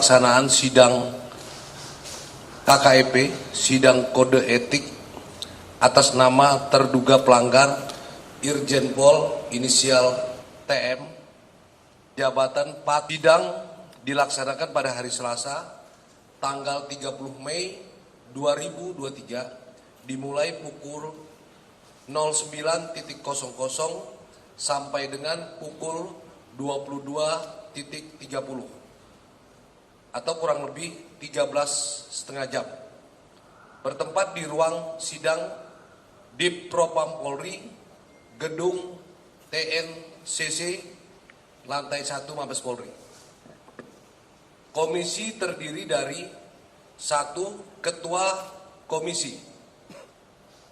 pelaksanaan sidang KKEP, sidang kode etik atas nama terduga pelanggar Irjen Pol inisial TM, jabatan sidang dilaksanakan pada hari Selasa, tanggal 30 Mei 2023, dimulai pukul 09.00 sampai dengan pukul 22.30 atau kurang lebih 13,5 jam. Bertempat di ruang sidang Dipropam Polri, Gedung TNCC, lantai 1 Mabes Polri. Komisi terdiri dari 1. Ketua Komisi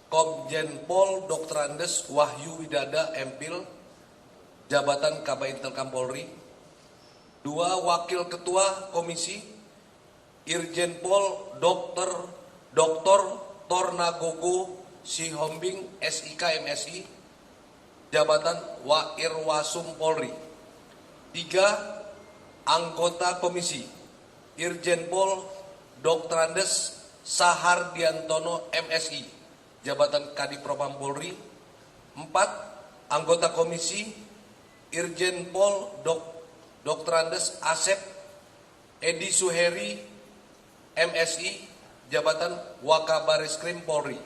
Komjen Pol Dr. Andes Wahyu Widada MPhil, jabatan Kabintelkam Polri. 2. Wakil Ketua Komisi Irjen Pol Dr. Tornagogo Sihombing SIK MSI, jabatan Wairwasum Polri. 3. Anggota Komisi Irjen Pol Dr. Andes Sahardiantono MSI, jabatan Kadipropam Polri. 4. Anggota Komisi Irjen Pol Dr. Andes Asep Edi Suheri MSI, jabatan Wakabaris-Krim Polri.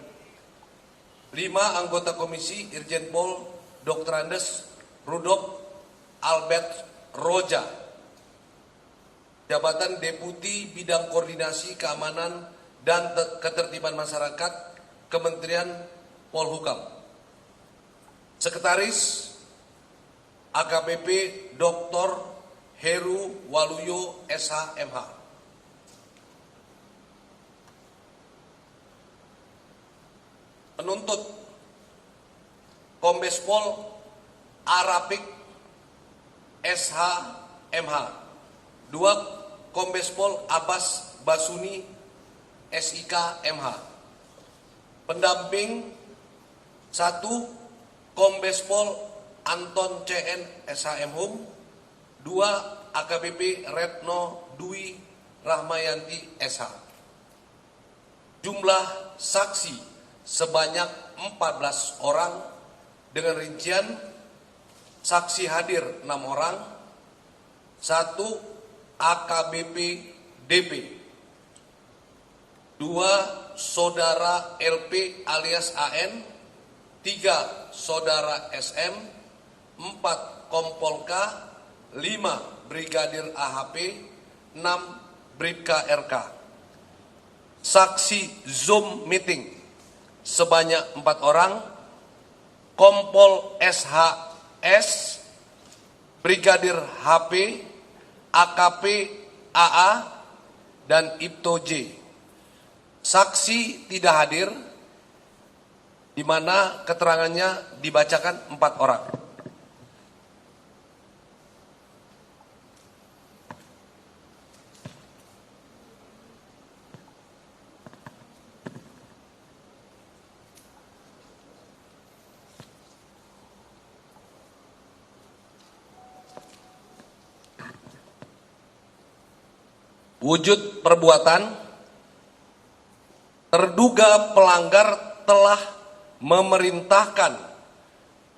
5. Anggota Komisi Irjen Pol Dr. Andes Rudolf Albert Roja, jabatan Deputi Bidang Koordinasi Keamanan dan Ketertiban Masyarakat, Kementerian Polhukam. Sekretaris AKBP Dr. Heru Waluyo SHMH. Penuntut Kombes Pol Arapik SHMH. 2. Kombes Pol Abbas Basuni SIK MH. Pendamping 1. Kombes Pol Anton CN SHM Hum. 2. AKBP Retno Dwi Rahmayanti SH. Jumlah saksi sebanyak 14 orang dengan rincian saksi hadir 6 orang. 1. AKBP DP. 2. Saudara LP alias AN. 3. Saudara SM. 4. Kompol K. 5. Brigadir AHP. 6. Bribka RK. Saksi Zoom meeting sebanyak 4 orang. Kompol SHS, Brigadir HP, AKP AA, dan Ibto J. Saksi tidak hadir, di mana keterangannya dibacakan 4 orang. Wujud perbuatan: terduga pelanggar telah memerintahkan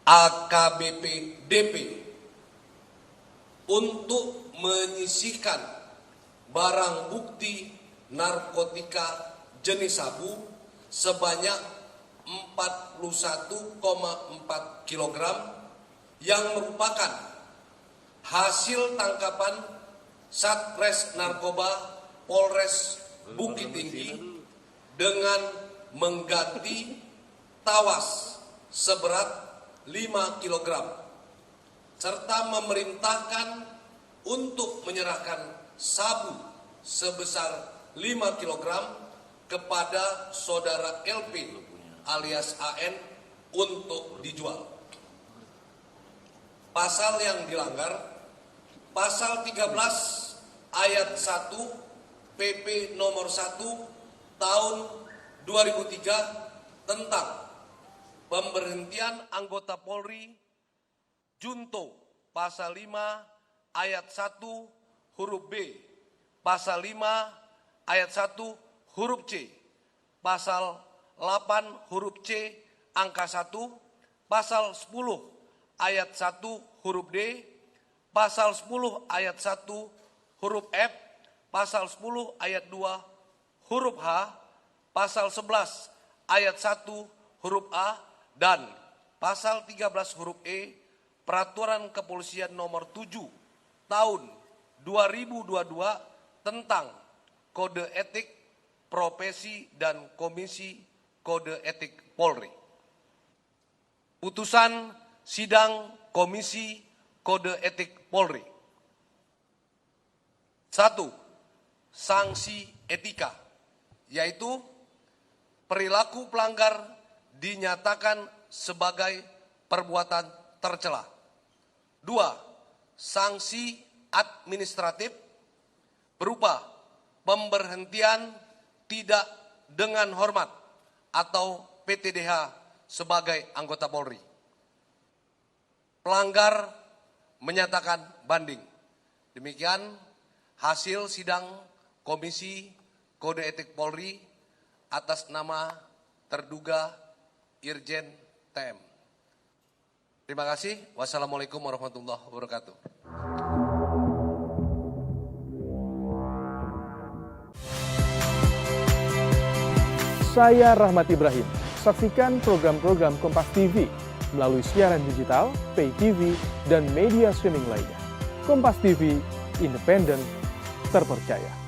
AKBP DP untuk menyisihkan barang bukti narkotika jenis sabu sebanyak 41,4 kg yang merupakan hasil tangkapan Satres Narkoba Polres Bukit Tinggi dengan mengganti tawas seberat 5 kg serta memerintahkan untuk menyerahkan sabu sebesar 5 kg kepada saudara LP alias AN untuk dijual. Pasal yang dilanggar: Pasal 13 ayat 1 PP nomor 1 tahun 2003 tentang pemberhentian anggota Polri junto pasal 5 ayat 1 huruf B Pasal 5 ayat 1 huruf C, Pasal 8 huruf C angka 1, Pasal 10 ayat 1 huruf D, Pasal 10 ayat 1 huruf F, Pasal 10 ayat 2 huruf H, Pasal 11 ayat 1 huruf A, dan Pasal 13 huruf E Peraturan Kepolisian Nomor 7 Tahun 2022 tentang Kode Etik Profesi dan Komisi Kode Etik Polri. Putusan Sidang Komisi Kode Etik Polri. 1. Sanksi etika, yaitu perilaku pelanggar dinyatakan sebagai perbuatan tercela. 2. Sanksi administratif berupa pemberhentian tidak dengan hormat atau PTDH sebagai anggota Polri. Pelanggar menyatakan banding. Demikian hasil sidang Komisi Kode Etik Polri atas nama terduga Irjen TM. Terima kasih. Wassalamualaikum warahmatullahi wabarakatuh. Saya Rahmat Ibrahim. Saksikan program-program Kompas TV melalui siaran digital, pay TV, dan media streaming lainnya. Kompas TV, independen, terpercaya.